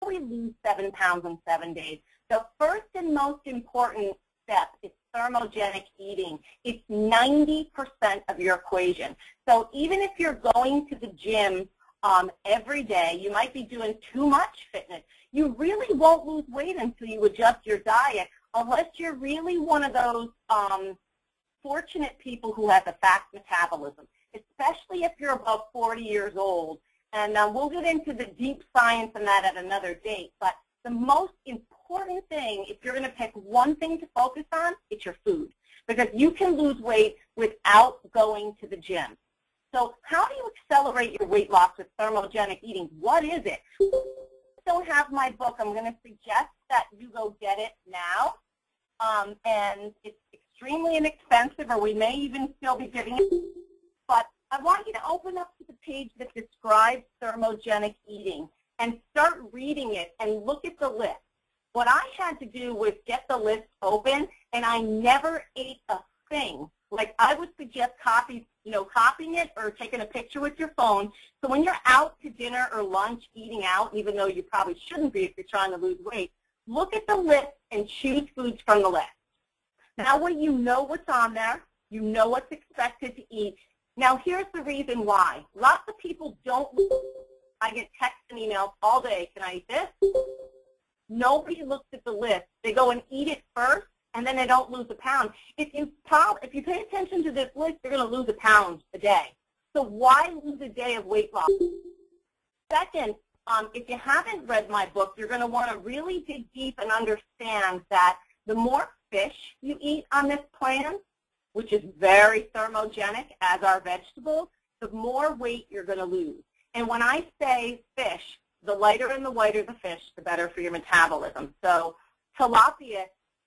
we lose 7 pounds in 7 days? The first and most important step is thermogenic eating. It's 90% of your equation. So even if you're going to the gym every day, you might be doing too much fitness. You really won't lose weight until you adjust your diet, unless you're really one of those fortunate people who has a fast metabolism, especially if you're above 40 years old. And we'll get into the deep science on that at another date. But the most important thing, if you're going to pick one thing to focus on, it's your food. Because you can lose weight without going to the gym. So how do you accelerate your weight loss with thermogenic eating? What is it? If you don't have my book, I'm going to suggest that you go get it now. And it's extremely inexpensive, or we may even still be giving it. But I want you to open up to the page that describes thermogenic eating and start reading it and look at the list. What I had to do was get the list open, and I never ate a thing. Like I would suggest copying it or taking a picture with your phone. So when you're out to dinner or lunch eating out, even though you probably shouldn't be if you're trying to lose weight, look at the list and choose foods from the list. Now when you know what's on there, you know what's expected to eat. Now here's the reason why. Lots of people don't lose. I get texts and emails all day. Can I eat this? Nobody looks at the list. They go and eat it first, and then they don't lose a pound. If you pay attention to this list, you're going to lose a pound a day. So why lose a day of weight loss? Second, if you haven't read my book, you're going to want to really dig deep and understand that the more fish you eat on this plan, which is very thermogenic, as are vegetables, the more weight you're going to lose. And when I say fish, the lighter and the whiter the fish, the better for your metabolism. So tilapia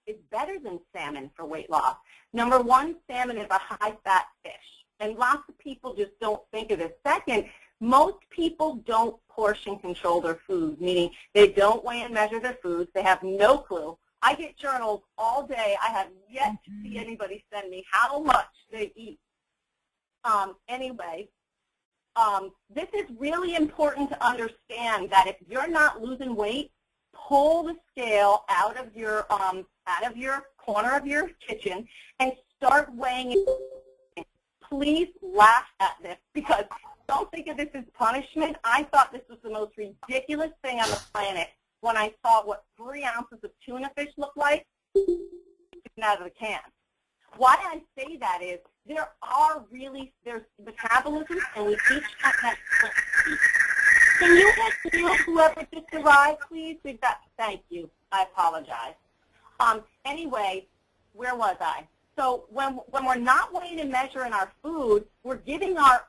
is better than salmon for weight loss. Number one, salmon is a high-fat fish, and lots of people just don't think of this. Second, most people don't portion control their food, meaning they don't weigh and measure their foods. They have no clue. I get journals all day. I have yet to see anybody send me how much they eat. Anyway, this is really important to understand that if you're not losing weight, pull the scale out of your corner of your kitchen and start weighing it. Please laugh at this, because don't think of this as punishment. I thought this was the most ridiculous thing on the planet when I saw what 3 ounces of tuna fish look like out of the can. Why I say that is there's metabolism, and we each have that. Can you get whoever just arrived, please? Thank you. I apologize. Anyway, where was I? So when we're not weighing and measuring our food, we're giving our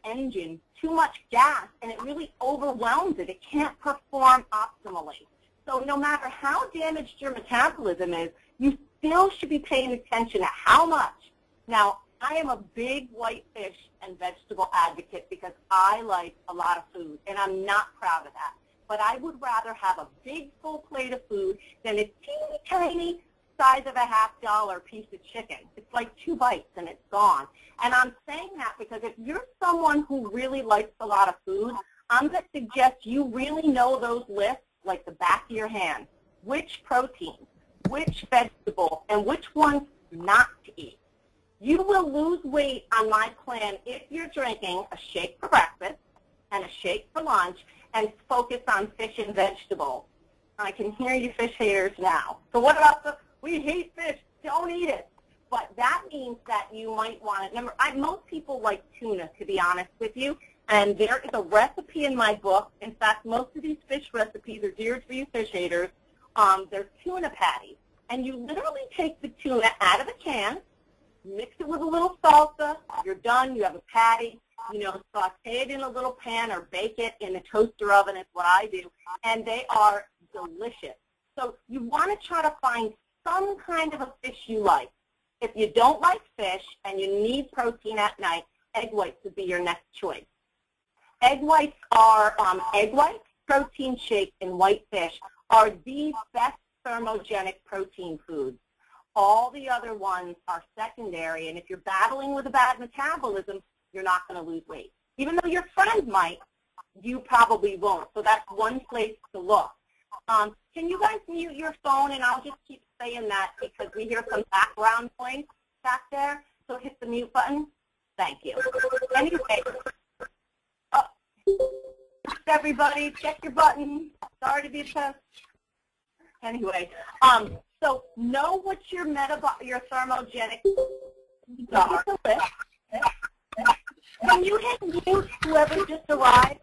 engine too much gas, and it really overwhelms it. It can't perform optimally. So no matter how damaged your metabolism is, you still should be paying attention to how much. Now, I am a big white fish and vegetable advocate because I like a lot of food, and I'm not proud of that. But I would rather have a big full plate of food than a teeny tiny size of a $half piece of chicken. It's like 2 bites and it's gone. And I'm saying that because if you're someone who really likes a lot of food, I'm going to suggest you really know those lists like the back of your hand. Which protein, which vegetable, and which ones not to eat. You will lose weight on my plan if you're drinking a shake for breakfast and a shake for lunch and focus on fish and vegetables. I can hear you fish haters now. So what about we hate fish, don't eat it. But that means that you might want it. Most people like tuna, to be honest with you, and there is a recipe in my book. In fact, most of these fish recipes are geared for you fish haters. They're tuna patties. And you literally take the tuna out of the can, mix it with a little salsa, you're done, you have a patty, saute it in a little pan or bake it in a toaster oven is what I do, and they are delicious. So you want to try to find some kind of a fish you like. If you don't like fish and you need protein at night, egg whites would be your next choice. Egg whites are, egg whites, protein shake, and white fish are the best thermogenic protein foods. All the other ones are secondary, and if you're battling with a bad metabolism, you're not going to lose weight. Even though your friend might, you probably won't. So that's one place to look. Can you guys mute your phone? And I'll just keep saying that because we hear some background noise back there. So hit the mute button. Thank you. Anyway, everybody, check your button. Sorry to be a pest. Anyway, so know what your thermogenic are. Can you hit mute whoever just arrived?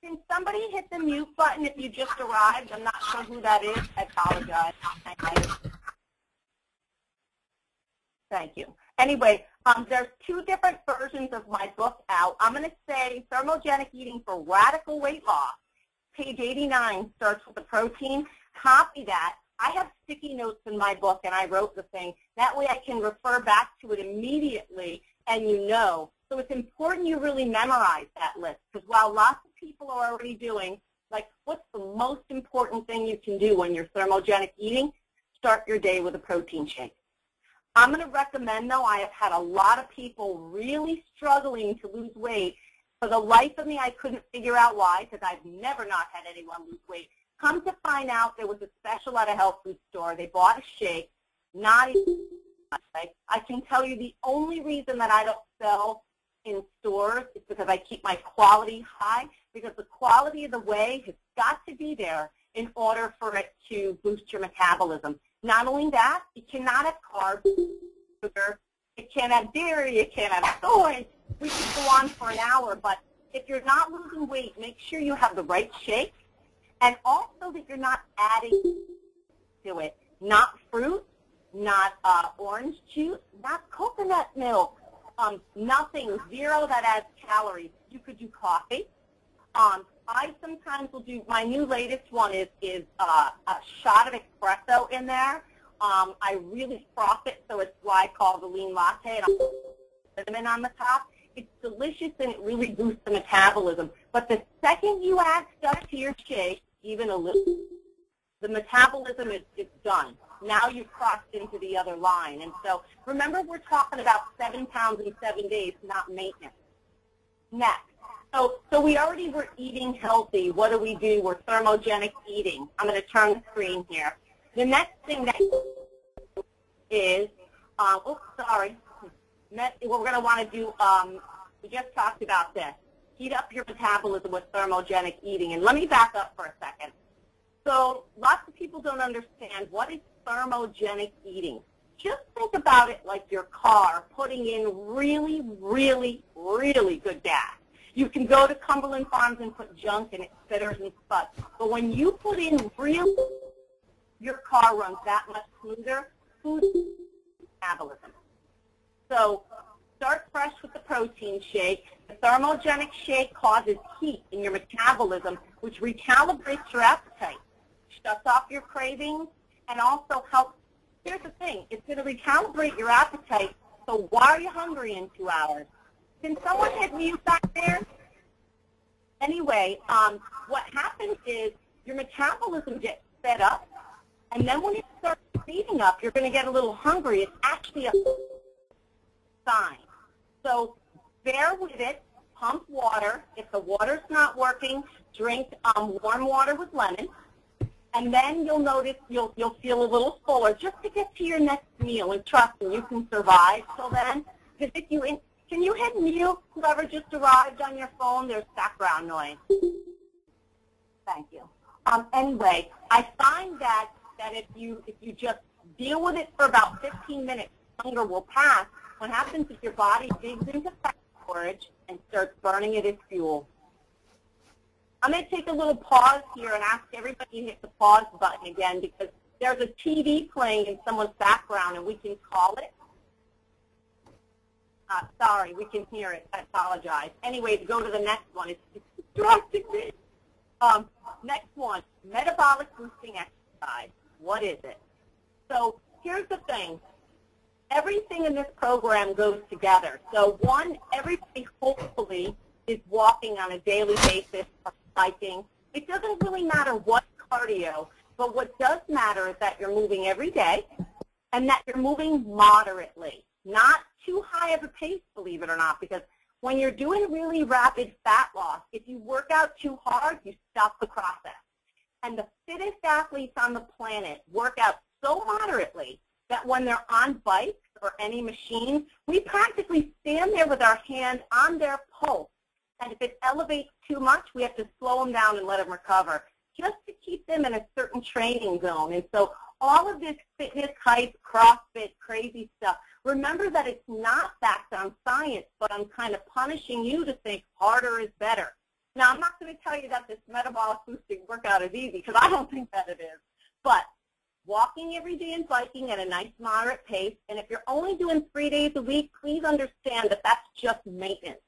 Can somebody hit the mute button if you just arrived? I'm not sure who that is. I apologize. Thank you. Anyway, there's two different versions of my book out. I'm going to say Thermogenic Eating for Radical Weight Loss. Page 89 starts with the protein. Copy that. I have sticky notes in my book, and I wrote the thing. That way I can refer back to it immediately, and you know. So it's important you really memorize that list, because while lots of people are already doing, like, what's the most important thing you can do when you're thermogenic eating? Start your day with a protein shake. I'm going to recommend, though, I have had a lot of people really struggling to lose weight. For the life of me, I couldn't figure out why, because I've never not had anyone lose weight. Come to find out, there was a special at a health food store. They bought a shake, not even, I can tell you the only reason that I don't sell in stores is because I keep my quality high, because the quality of the whey has got to be there in order for it to boost your metabolism. Not only that, it cannot have carbs, sugar, it can't have dairy, it can't have soy. We could go on for an hour, but if you're not losing weight, make sure you have the right shake, and also that you're not adding to it. Not fruit, not orange juice, not coconut milk, nothing, zero that adds calories. You could do coffee. I sometimes will do, my new latest one is a shot of espresso in there. I really froth it, so it's why I call the lean latte, and I'll put cinnamon on the top. It's delicious, and it really boosts the metabolism. But the second you add stuff to your shake, even a little, the metabolism is done. Now you've crossed into the other line. And so remember, we're talking about 7 pounds in 7 days, not maintenance. Next. So we already were eating healthy. What do? We're thermogenic eating. I'm going to turn the screen here. The next thing that is, oops, sorry. What we're going to want to do, we just talked about this. Heat up your metabolism with thermogenic eating. And let me back up for a second. So lots of people don't understand what is thermogenic eating. Just think about it like your car putting in really, really, really good gas. You can go to Cumberland Farms and put junk in it, spitters and spuds. But when you put in real, your car runs that much smoother. Food metabolism. So start fresh with the protein shake. The thermogenic shake causes heat in your metabolism, which recalibrates your appetite, shuts off your cravings, and also helps. Here's the thing. It's going to recalibrate your appetite, so why are you hungry in 2 hours? Can someone hit mute back there? Anyway, what happens is your metabolism gets sped up, and then when it starts speeding up, you're going to get a little hungry. It's actually a sign. So bear with it. Pump water. If the water's not working, drink warm water with lemon, and then you'll notice you'll feel a little fuller just to get to your next meal. And trust me, you can survive till then. Because if you can you hit mute, whoever just arrived on your phone? There's background noise. Thank you. Anyway, I find that if you just deal with it for about 15 minutes, hunger will pass. What happens is your body digs into fat storage and starts burning it as fuel. I'm going to take a little pause here and ask everybody to hit the pause button again, because there's a TV playing in someone's background and we can call it. Sorry, we can hear it. I apologize. Anyway, to go to the next one, it's distracting me. Next one, metabolic boosting exercise. What is it? So here's the thing. Everything in this program goes together. So one, everybody hopefully is walking on a daily basis or biking. It doesn't really matter what cardio, but what does matter is that you're moving every day and that you're moving moderately. Not too too high of a pace, believe it or not, because when you're doing really rapid fat loss, if you work out too hard, you stop the process. And the fittest athletes on the planet work out so moderately that when they're on bikes or any machine, we practically stand there with our hand on their pulse. And if it elevates too much, we have to slow them down and let them recover, just to keep them in a certain training zone. And so all of this fitness hype, CrossFit, crazy stuff, remember that it's not backed on science, but I'm kind of punishing you to think harder is better. Now, I'm not going to tell you that this metabolic boosting workout is easy, because I don't think that it is. But walking every day and biking at a nice moderate pace, and if you're only doing 3 days a week, please understand that that's just maintenance.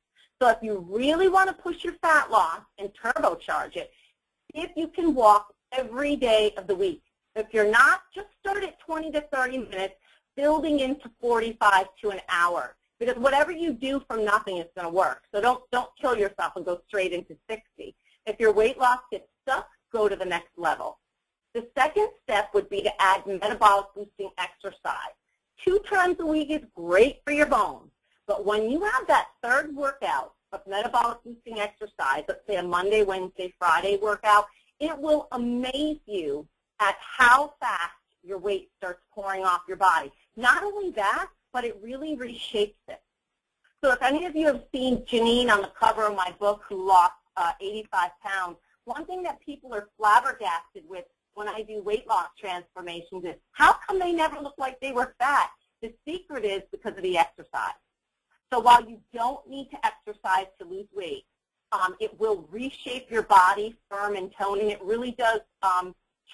So if you really want to push your fat loss and turbocharge it, if you can walk every day of the week. If you're not, just start at 20 to 30 minutes, building into 45 to an hour. Because whatever you do from nothing is going to work. So don't kill yourself and go straight into 60. If your weight loss gets stuck, go to the next level. The second step would be to add metabolic boosting exercise. 2 times a week is great for your bones. But when you have that third workout of metabolic boosting exercise, let's say a Monday, Wednesday, Friday workout, it will amaze you at how fast your weight starts pouring off your body. Not only that, but it really reshapes it. So if any of you have seen Janine on the cover of my book who lost 85 pounds, one thing that people are flabbergasted with when I do weight loss transformations is, how come they never look like they were fat? The secret is because of the exercise. So while you don't need to exercise to lose weight, it will reshape your body, firm and toning. It really does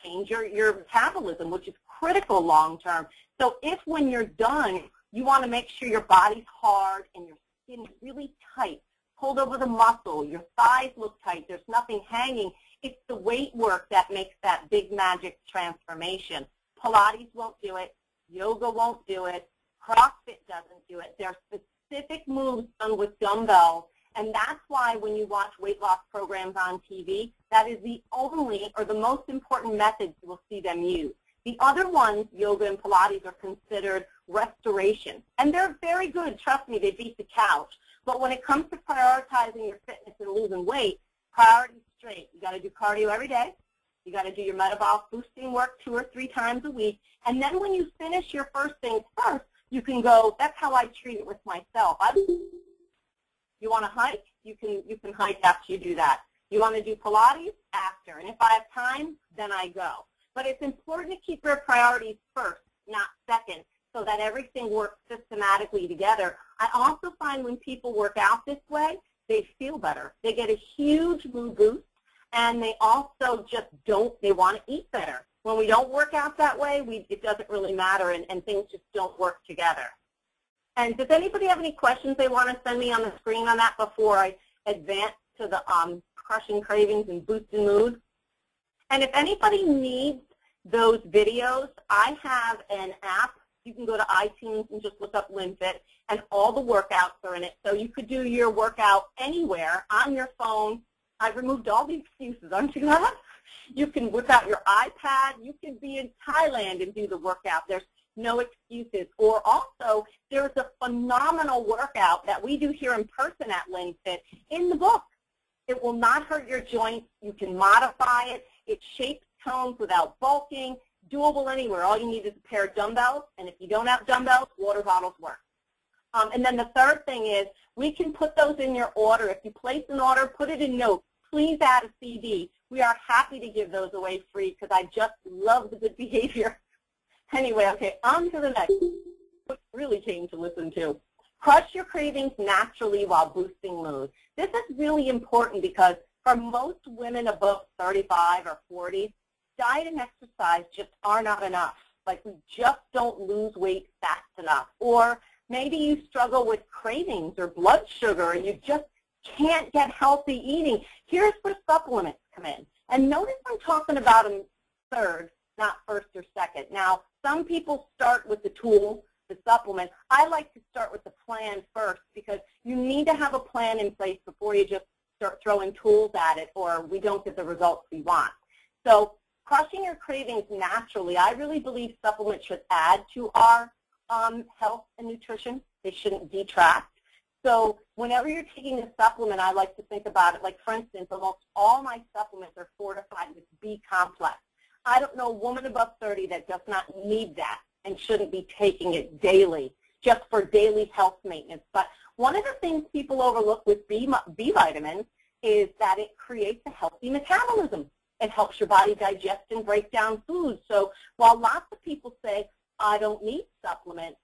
change your metabolism, which is critical long term. So if when you're done, you want to make sure your body's hard and your skin is really tight, pulled over the muscle, your thighs look tight, there's nothing hanging, it's the weight work that makes that big magic transformation. Pilates won't do it. Yoga won't do it. CrossFit doesn't do it. There are specific moves done with dumbbells, and that's why when you watch weight loss programs on TV, that is the only or the most important methods you will see them use. The other ones, yoga and Pilates, are considered restoration, and they're very good. Trust me, they beat the couch. But when it comes to prioritizing your fitness and losing weight, priority's straight. You got to do cardio every day. You got to do your metabolic boosting work 2 or 3 times a week. And then when you finish your first things first, you can go, that's how I treat it with myself. You want to hike? You can hike after you do that. You want to do Pilates? After. And if I have time, then I go. But it's important to keep your priorities first, not second, so that everything works systematically together. I also find when people work out this way, they feel better. They get a huge mood boost, and they also just they want to eat better. When we don't work out that way, it doesn't really matter, and things just don't work together. And does anybody have any questions they want to send me on the screen on that before I advance to the crushing cravings and boosting mood? And if anybody needs those videos, I have an app. You can go to iTunes and just look up LynnFit, and all the workouts are in it. So you could do your workout anywhere on your phone. I've removed all the excuses, aren't you glad? You can whip out your iPad. You could be in Thailand and do the workout. There's no excuses. Or also, there's a phenomenal workout that we do here in person at LynnFit in the book. It will not hurt your joints. You can modify it. It shapes tones without bulking, doable anywhere. All you need is a pair of dumbbells, and if you don't have dumbbells, water bottles work. And then the third thing is we can put those in your order. If you place an order, put it in notes. Please add a CD. We are happy to give those away free because I just love the good behavior. Anyway, okay, on to the next. What really came to listen to. Crush your cravings naturally while boosting mood. This is really important because for most women above 35 or 40, diet and exercise just are not enough. Like, we just don't lose weight fast enough. Or maybe you struggle with cravings or blood sugar and you just can't get healthy eating. Here's where supplements come in. And notice I'm talking about them third, not first or second. Now, some people start with the tool, the supplement. I like to start with the plan first because you need to have a plan in place before you just start throwing tools at it, or we don't get the results we want. So crushing your cravings naturally, I really believe supplements should add to our health and nutrition. They shouldn't detract. So whenever you're taking a supplement, I like to think about it like, for instance, almost all my supplements are fortified with B complex. I don't know a woman above 30 that does not need that and shouldn't be taking it daily, just for daily health maintenance. But one of the things people overlook with B vitamins is that it creates a healthy metabolism. It helps your body digest and break down food. So while lots of people say, I don't need supplements,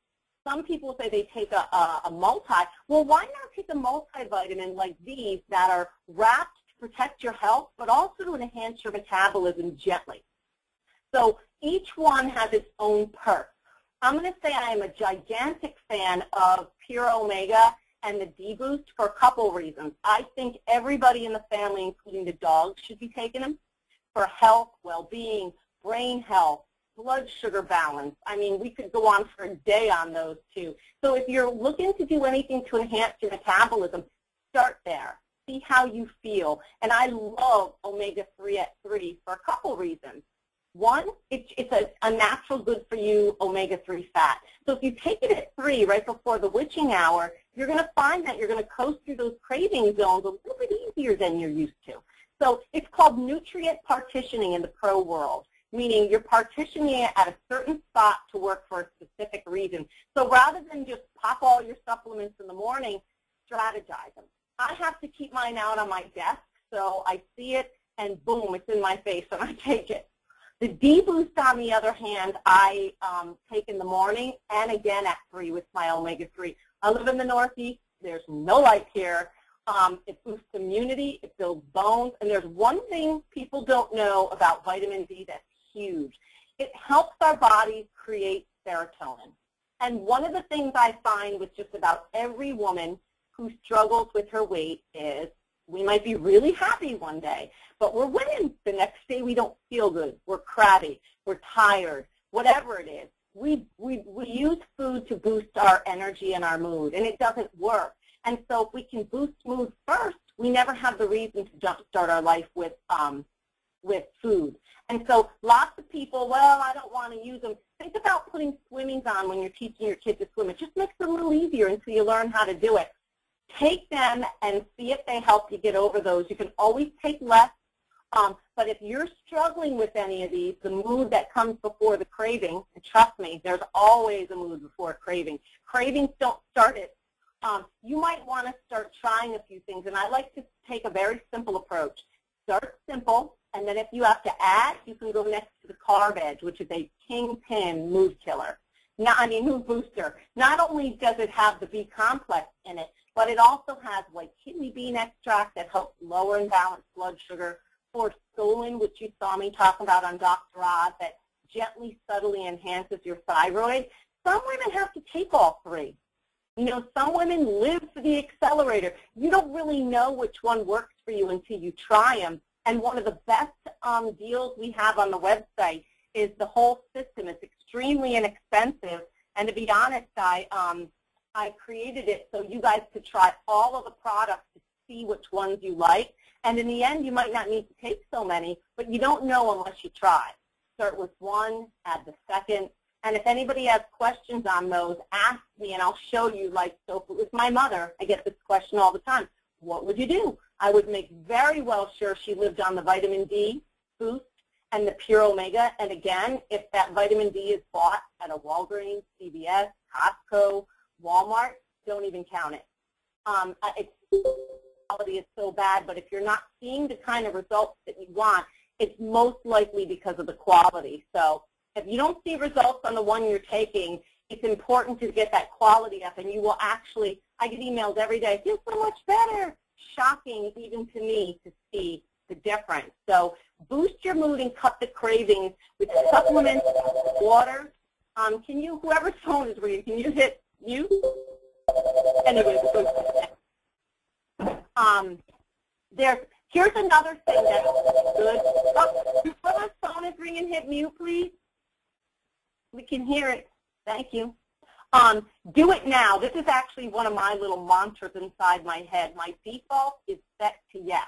some people say they take a multi. Well, why not take a multivitamin like these that are wrapped to protect your health, but also to enhance your metabolism gently? So each one has its own perk. I'm going to say I am a gigantic fan of Pure Omega and the D-Boost for a couple reasons. I think everybody in the family, including the dogs, should be taking them for health, well-being, brain health, blood sugar balance. I mean, we could go on for a day on those two. So if you're looking to do anything to enhance your metabolism, start there. See how you feel. And I love omega-3 at 3 for a couple reasons. One, it's a natural good for you omega-3 fat. So if you take it at 3 right before the witching hour, you're going to find that you're going to coast through those craving zones a little bit easier than you're used to. So it's called nutrient partitioning in the pro world, meaning you're partitioning it at a certain spot to work for a specific reason. So rather than just pop all your supplements in the morning, strategize them. I have to keep mine out on my desk, so I see it, and boom, it's in my face, and I take it. The D-Boost, on the other hand, I take in the morning and again at 3 with my omega-3. I live in the Northeast. There's no light here. It boosts immunity. It builds bones. And there's one thing people don't know about vitamin D that's huge. It helps our bodies create serotonin. And one of the things I find with just about every woman who struggles with her weight is we might be really happy one day, but we're winning. The next day we don't feel good. We're crabby. We're tired. Whatever it is. We use food to boost our energy and our mood, and it doesn't work. And so if we can boost mood first, we never have the reason to jumpstart our life with food. And so lots of people, well, I don't want to use them. Think about putting swimmings on when you're teaching your kid to swim. It just makes it a little easier until you learn how to do it. Take them and see if they help you get over those. You can always take less, but if you're struggling with any of these, the mood that comes before the craving, and trust me, there's always a mood before a craving. Cravings don't start it. You might want to start trying a few things, and I like to take a very simple approach. Start simple, and then if you have to add, you can go next to the Carb Edge, which is a kingpin mood killer. Mood booster. Not only does it have the B complex in it, but it also has like kidney bean extract that helps lower and balance blood sugar, forskolin, which you saw me talk about on Dr. Oz, that gently, subtly enhances your thyroid. Some women have to take all 3. You know, some women live for the accelerator. You don't really know which one works for you until you try them. And one of the best deals we have on the website is the whole system. It's extremely inexpensive. And to be honest, I created it so you guys could try all of the products to see which ones you like. And in the end, you might not need to take so many, but you don't know unless you try. Start with one, add the second. And if anybody has questions on those, ask me, and I'll show you. Like, so with my mother, I get this question all the time. What would you do? I would make very well sure she lived on the vitamin D boost and the Pure Omega. And again, if that vitamin D is bought at a Walgreens, CVS, Costco, Walmart, don't even count it. Its quality is so bad, but if you're not seeing the kind of results that you want, it's most likely because of the quality. So if you don't see results on the one you're taking, it's important to get that quality up, and you will actually, I get emails every day, I feel so much better. Shocking even to me to see the difference. So boost your mood and cut the cravings with supplements, water. Can you, whoever's phone is ringing, can you hit mute? Anyway, here's another thing that's good. Oh, whoever's phone is ringing, hit mute, please. We can hear it. Thank you. Do it now. This is actually one of my little mantras inside my head. My default is set to yes.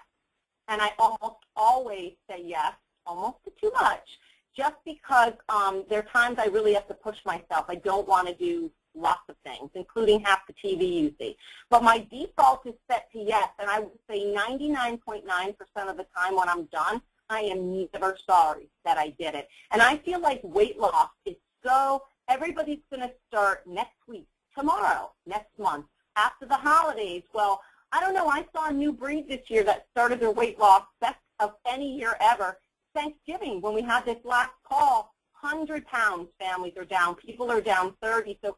And I almost always say yes, almost to too much, just because there are times I really have to push myself. I don't want to do lots of things, including half the TV you see. But my default is set to yes, and I would say 99.9% of the time when I'm done, I am never sorry that I did it. And I feel like weight loss is so, everybody's going to start next week, tomorrow, next month, after the holidays. Well, I don't know, I saw a new breed this year that started their weight loss best of any year ever. Thanksgiving, when we had this last call, 100 pounds families are down, people are down 30. So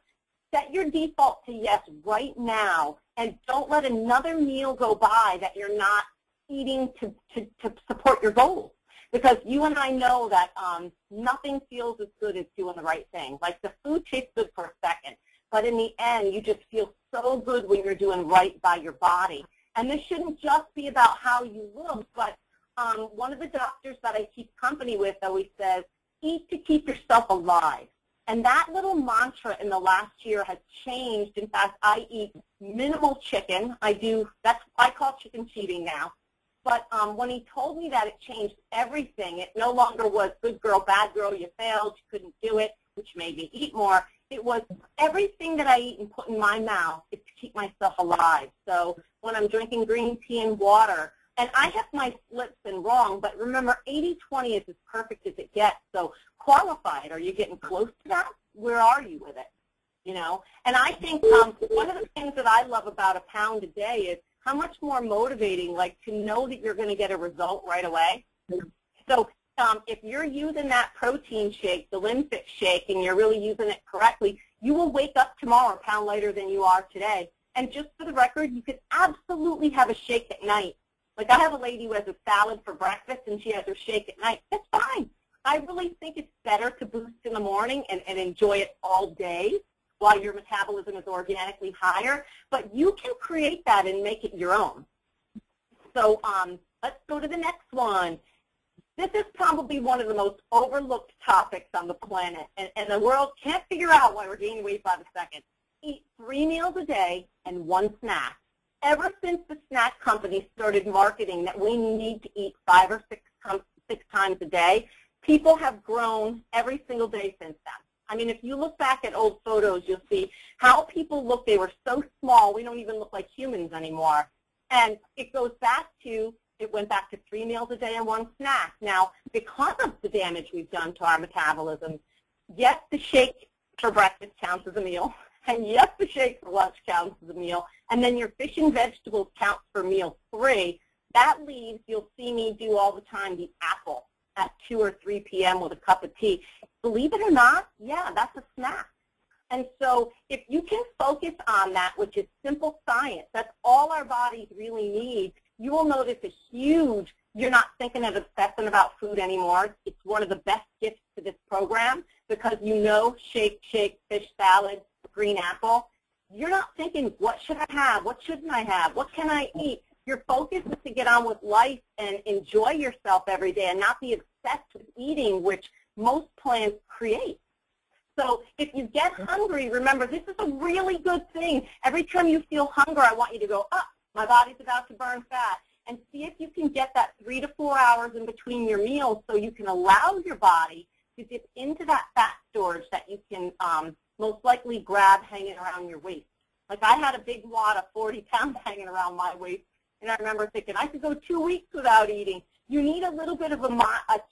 set your default to yes right now, and don't let another meal go by that you're not eating to support your goals. Because you and I know that nothing feels as good as doing the right thing. Like the food tastes good for a second, but in the end, you just feel so good when you're doing right by your body. And this shouldn't just be about how you look, but one of the doctors that I keep company with always says, eat to keep yourself alive. And that little mantra in the last year has changed. In fact, I eat minimal chicken. I call chicken cheating now. But when he told me that, it changed everything. It no longer was good girl, bad girl, you failed, you couldn't do it, which made me eat more. It was everything that I eat and put in my mouth is to keep myself alive. So when I'm drinking green tea and water, and I have my slips and wrong, but remember, 80-20 is as perfect as it gets. So qualified, are you getting close to that? Where are you with it? You know? And I think one of the things that I love about a pound a day is how much more motivating, like to know that you're going to get a result right away. So if you're using that protein shake, the Lynn Fit shake, and you're really using it correctly, you will wake up tomorrow a pound lighter than you are today. And just for the record, you could absolutely have a shake at night. Like I have a lady who has a salad for breakfast and she has her shake at night. That's fine. I really think it's better to boost in the morning and enjoy it all day while your metabolism is organically higher. But you can create that and make it your own. So let's go to the next one. This is probably one of the most overlooked topics on the planet, and the world can't figure out why we're gaining weight by the second. Eat 3 meals a day and 1 snack. Ever since the snack companies started marketing that we need to eat 5 or 6 times a day, people have grown every single day since then. I mean, if you look back at old photos, you'll see how people look. They were so small, we don't even look like humans anymore. And it goes back to, it went back to 3 meals a day and 1 snack. Now, because of the damage we've done to our metabolism, yes, the shake for breakfast counts as a meal, and yes, the shake for lunch counts as a meal, and then your fish and vegetables counts for meal 3. That leaves, you'll see me do all the time, the apple at 2 or 3 p.m. with a cup of tea. Believe it or not, yeah, that's a snack. And so if you can focus on that, which is simple science, that's all our bodies really need, you will notice a huge, you're not thinking of obsessing about food anymore. It's one of the best gifts to this program because you know shake, fish salad, green apple. You're not thinking, what should I have? What shouldn't I have? What can I eat? Your focus is to get on with life and enjoy yourself every day and not be obsessed with eating, which most plans create. So if you get hungry, remember, this is a really good thing. Every time you feel hunger, I want you to go, oh, my body's about to burn fat. And see if you can get that 3 to 4 hours in between your meals so you can allow your body to dip into that fat storage that you can most likely grab hanging around your waist. Like I had a big wad of 40 pounds hanging around my waist, and I remember thinking, I could go 2 weeks without eating. You need a little bit of a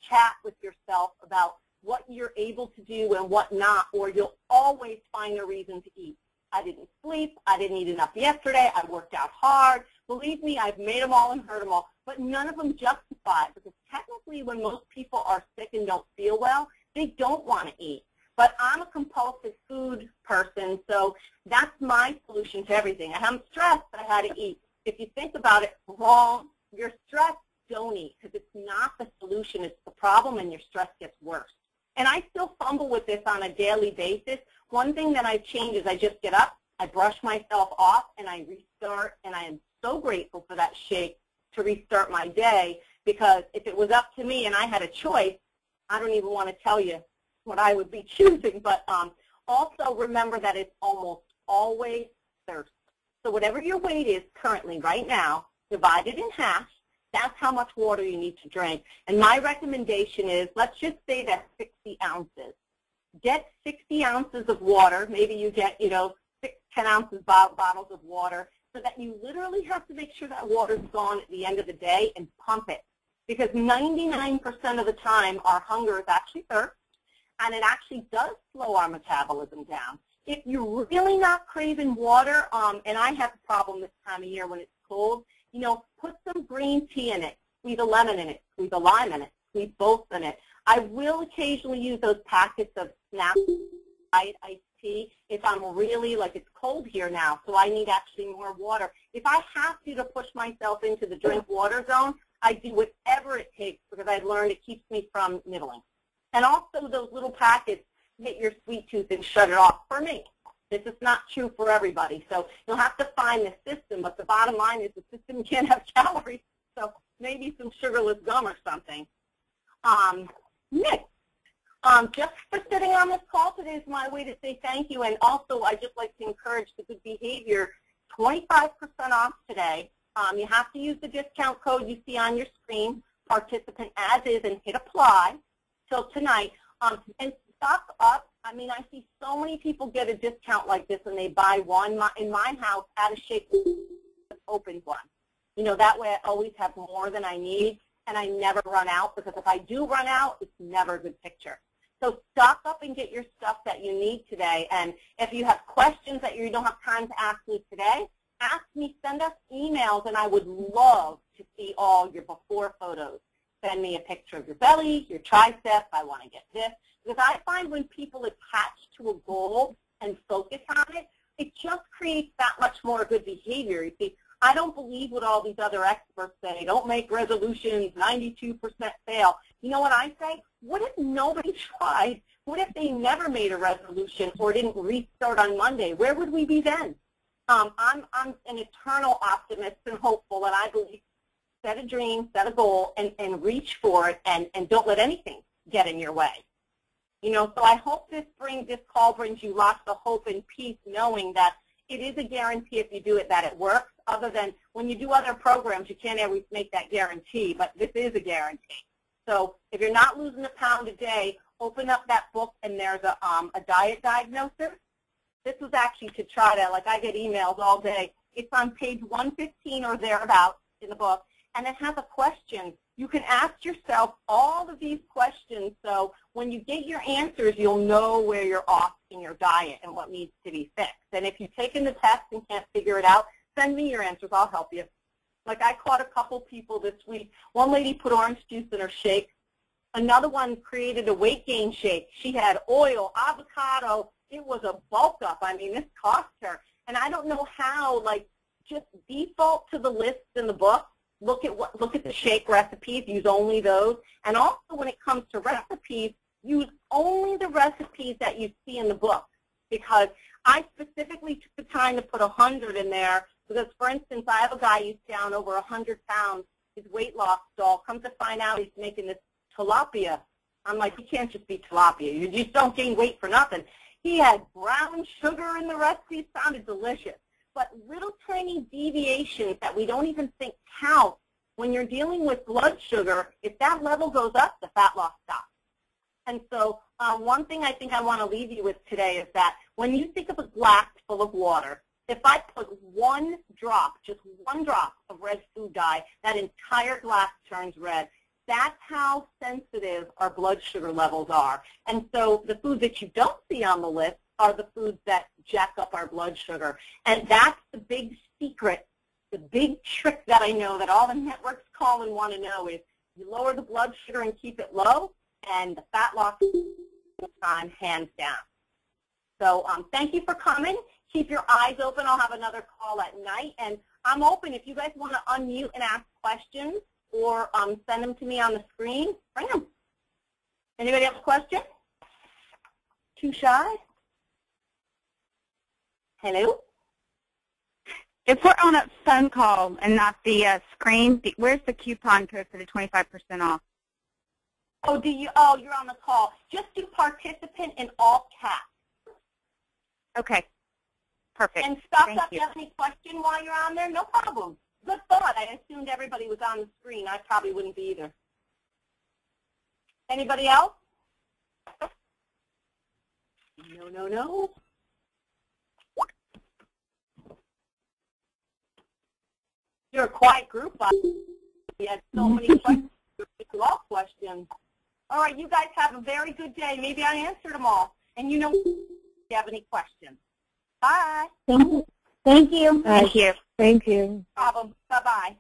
chat with yourself about what you're able to do and what not, or you'll always find a reason to eat. I didn't sleep. I didn't eat enough yesterday. I worked out hard. Believe me, I've made them all and heard them all, but none of them justify it because technically when most people are sick and don't feel well, they don't want to eat. But I'm a compulsive food person, so that's my solution to everything. I'm stressed, I had to eat. If you think about it, wrong. You're stressed, don't eat, because it's not the solution, it's the problem, and your stress gets worse. And I still fumble with this on a daily basis. One thing that I've changed is I just get up, I brush myself off, and I restart, and I am so grateful for that shake to restart my day, because if it was up to me and I had a choice, I don't even want to tell you what I would be choosing, but also remember that it's almost always thirst. So whatever your weight is currently right now, divide it in half. That's how much water you need to drink. And my recommendation is, let's just say that's 60 ounces. get 60 ounces of water. Maybe you get, 10 ounces bottles of water, so that you literally have to make sure that water's gone at the end of the day and pump it. Because 99% of the time, our hunger is actually thirst, and it actually does slow our metabolism down. If you're really not craving water, and I have a problem this time of year when it's cold, put some green tea in it, squeeze a lemon in it, squeeze a lime in it, squeeze both in it. I will occasionally use those packets of Snap iced tea if I'm really, like it's cold here now, so I need actually more water. If I have to push myself into the drink water zone, I do whatever it takes because I've learned it keeps me from nibbling. And also those little packets, hit your sweet tooth and shut it off for me. This is not true for everybody. So you'll have to find the system, but the bottom line is the system can't have calories, so maybe some sugarless gum or something. Nick, just for sitting on this call today is my way to say thank you, and also I just like to encourage the good behavior. 25% off today. You have to use the discount code you see on your screen, participant as is, and hit apply till tonight. And stock up. I mean, I see so many people get a discount like this and they buy one. In my house, Out of Shape opened one. That way I always have more than I need, and I never run out, because if I do run out, it's never a good picture. So stock up and get your stuff that you need today. And if you have questions that you don't have time to ask me today, ask me, send us emails, and I would love to see all your before photos. Send me a picture of your belly, your tricep, I want to get this. Because I find when people attach to a goal and focus on it, it just creates that much more good behavior. You see, I don't believe what all these other experts say. Don't make resolutions, 92% fail. You know what I say? What if nobody tried? What if they never made a resolution or didn't restart on Monday? Where would we be then? I'm an eternal optimist and hopeful, and I believe set a dream, set a goal, and reach for it, and don't let anything get in your way. So I hope this call brings you lots of hope and peace, knowing that it is a guarantee if you do it that it works. Other than when you do other programs, you can't always make that guarantee, but this is a guarantee. So if you're not losing a pound a day, open up that book, and there's a diet diagnosis. This was actually to try to, like, I get emails all day. It's on page 115 or thereabouts in the book, and it has a question. You can ask yourself all of these questions, so when you get your answers, you'll know where you're off in your diet and what needs to be fixed. And if you've taken the test and can't figure it out, send me your answers. I'll help you. Like, I caught a couple people this week. One lady put orange juice in her shake. Another one created a weight gain shake. She had oil, avocado. It was a bulk up. I mean, this cost her. And I don't know how, like, just default to the list in the book. Look at the shake recipes, use only those. And also when it comes to recipes, use only the recipes that you see in the book. Because I specifically took the time to put 100 in there because, for instance, I have a guy who's down over 100 pounds. His weight loss stall. Comes to find out he's making this tilapia. I'm like, you can't just be tilapia. You just don't gain weight for nothing. He had brown sugar in the recipe. It sounded delicious. But little tiny deviations that we don't even think count when you're dealing with blood sugar, if that level goes up, the fat loss stops. And so one thing I think I want to leave you with today is that when you think of a glass full of water, if I put one drop, just one drop of red food dye, that entire glass turns red. That's how sensitive our blood sugar levels are. And so the foods that you don't see on the list are the foods that jack up our blood sugar. And that's the big secret, the big trick that I know that all the networks call and want to know is you lower the blood sugar and keep it low, and the fat loss time, hands down. So thank you for coming. Keep your eyes open. I'll have another call at night. And I'm open. If you guys want to unmute and ask questions or send them to me on the screen, bring them. Anybody have a question? Too shy? Hello? If we're on a phone call and not the screen, where's the coupon code for the 25% off? Oh, you're on the call. Just do participant in all caps. Okay. Perfect. And stop up. If you have any question while you're on there, no problem. Good thought. I assumed everybody was on the screen. I probably wouldn't be either. Anybody else? No, no, no. You're a quiet group. You had so many questions. 12 questions. All right, you guys have a very good day. Maybe I answered them all. And you know if you have any questions. Bye. Thank you. Thank you. Thank you. Thank you. No problem. Bye-bye.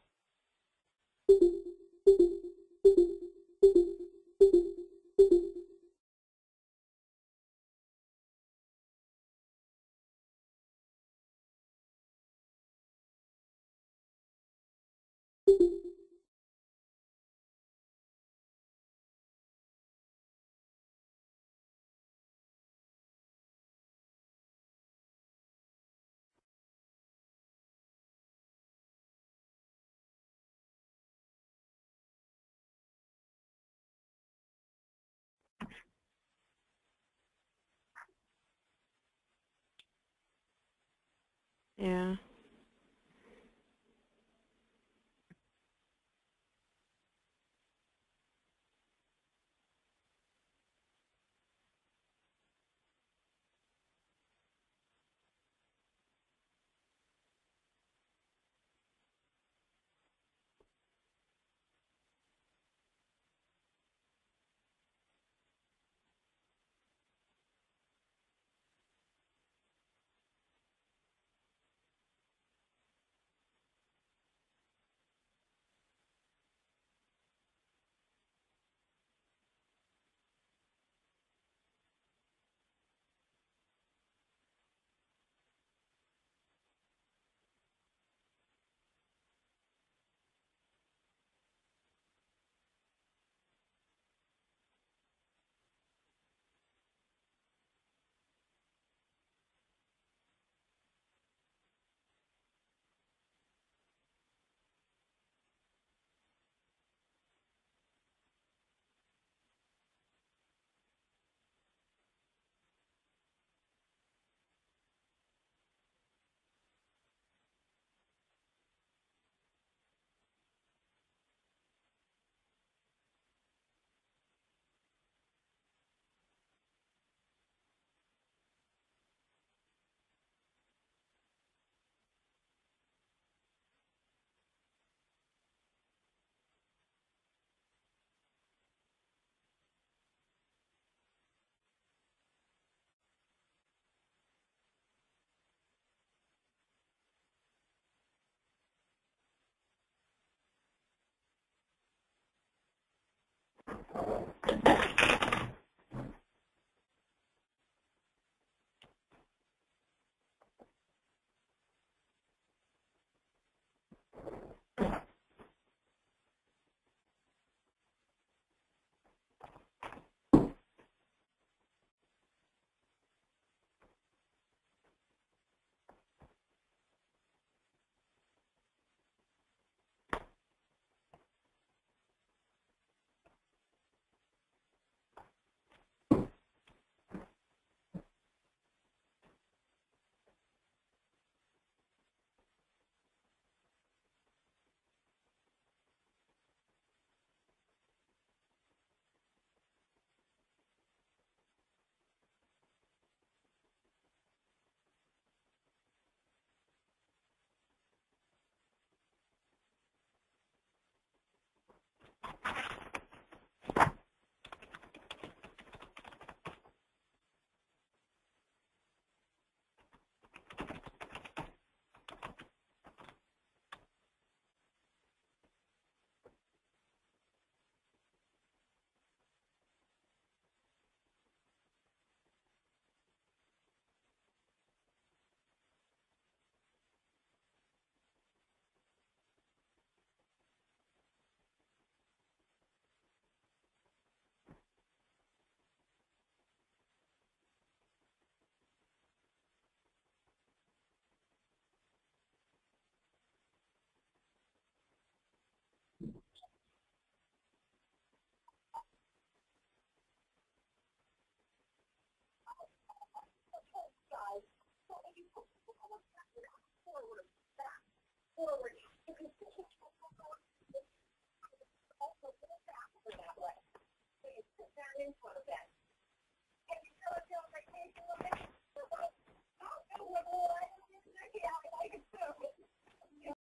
Yeah.